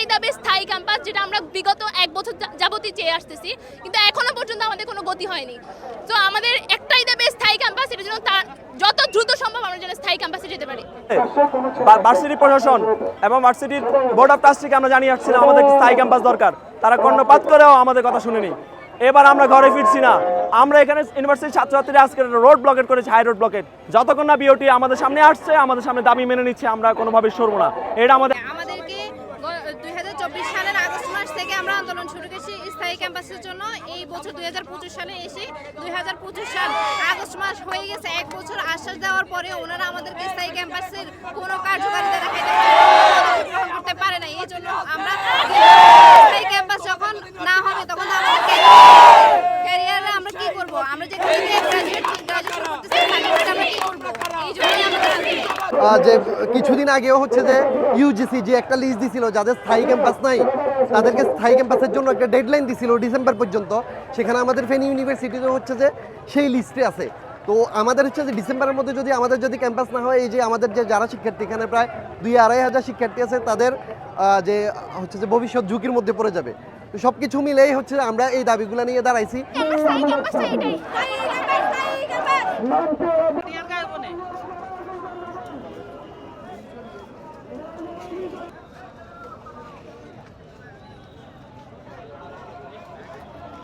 একটাই দাবি স্থায়ী ক্যাম্পাস, যেটা আমরা বিগত 1 বছর যাবতই চেয়ে আসতেছি, কিন্তু এখনো পর্যন্ত আমাদের কোনো গতি হয়নি। তো আমাদের একটাই দাবি স্থায়ী ক্যাম্পাস, এটার জন্য যত দ্রুত সম্ভব আমরা যেন স্থায়ী ক্যাম্পাসে যেতে পারি। ভার্সিটি প্রশাসন এবং ভার্সিটির বোর্ড অফ ট্রাস্টিকে আমরা জানিয়ে আসছিলাম আমাদের স্থায়ী ক্যাম্পাস দরকার, তারা কর্ণপাত করেও আমাদের কথা শুনেনি। এবার আমরা ঘরে ফিরছি না, আমরা এখানে ইউনিভার্সিটির ছাত্রছাত্রীরা আজকে রোড ব্লকেট করেছে, হাই রোড ব্লকেট। যতক্ষণ না বিওটি আমাদের সামনে আসছে, আমাদের সামনে দাবি মেনে নিচ্ছে, আমরা কোনোভাবে সরবো না। এটা আমাদের আমাদেরকে 2024 সালের আগস্ট মাস থেকে আমরা আন্দোলন শুরু করেছি স্থায়ী ক্যাম্পাসের জন্য। এই বছর 2025 সালে এসে 2025 সাল আগস্ট মাস হয়ে গেছে, 1 বছর আশ্বাস দেওয়ার পরে ওনারা আমাদেরকে স্থায়ী ক্যাম্পাসের কোনো কার্যকারিতা দেখাতে গ্রহণ করতে পারে না। এই জন্য আমরা স্থায়ী ক্যাম্পাস যখন না হবে তখন আমাদের ক্যারিয়ারে আমরা কি করব, আমরা যে গ্রাজুয়েশন করতেছি আমরা কি করব, এই জন্যই আমাদের যে কিছুদিন আগেও হচ্ছে যে ইউজিসি যে একটা লিস্ট দিছিল যাদের স্থায়ী ক্যাম্পাস নাই তাদেরকে স্থায়ী ক্যাম্পাসের জন্য একটা ডেডলাইন দিছিল ডিসেম্বর পর্যন্ত। সেখানে আমাদের ফেনী ইউনিভার্সিটিতে হচ্ছে যে সেই লিস্টে আছে। তো আমাদের হচ্ছে যে ডিসেম্বরের মধ্যে যদি আমাদের যদি ক্যাম্পাস না হয়, এই যে আমাদের যে যারা শিক্ষার্থী এখানে প্রায় 2-2.5 হাজার শিক্ষার্থী আছে, তাদের যে হচ্ছে যে ভবিষ্যৎ ঝুঁকির মধ্যে পড়ে যাবে। তো সব কিছু মিলেই হচ্ছে আমরা এই দাবিগুলো নিয়ে দাঁড়াইছি।